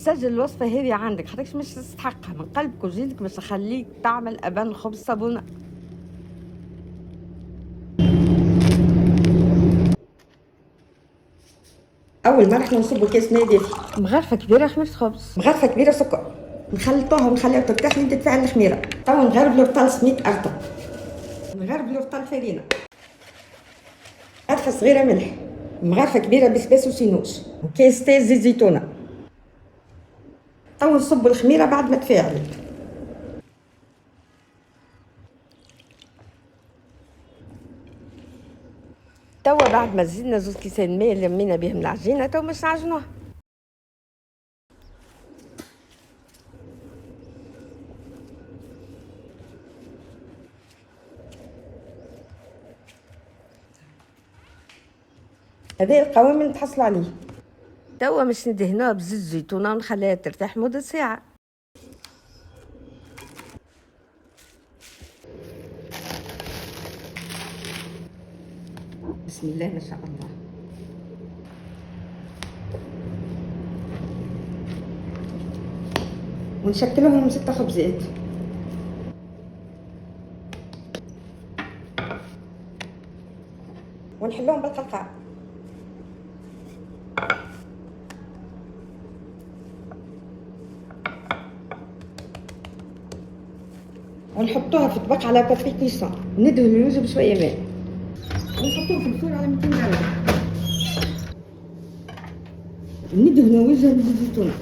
سجل الوصفة هذه عندك، حضرتك مش تستحقها من قلبك وجيدك باش تخليك تعمل أبان خبز صابونة. أول مرة نصبوا كاس ماء دافي، مغرفة كبيرة خميرة خبز، مغرفة كبيرة سكر، نخلطوها ونخليها ترتاح لين تتفاعل الخميرة. توا نغربلو رطل سميد أرطب، نغربلو رطل فرينة، غرفة صغيرة ملح، مغرفة كبيرة بسباس وسينوس، وكاس تاي زيت زيتونة. توا نصبوا الخميرة بعد ما تفاعلت. توا بعد ما زدنا 2 كيسان ماء اللي لمينا بهم العجينة توا باش نعجنوها. هذا القوام اللي تحصلوا عليه. توا باش ندهنوها بزيت زيتونة ونخليها ترتاح مدة ساعة. بسم الله ما شاء الله. ونشكلهم 6 خبزات. ونحلوهم بالقلقال. ونحطوها في طبق على بابي كويسون، ندهن الوجه بشويه ماء، ونحطوه في الفرن على 200 درجه، ندهنوا وجه بالزيتونه.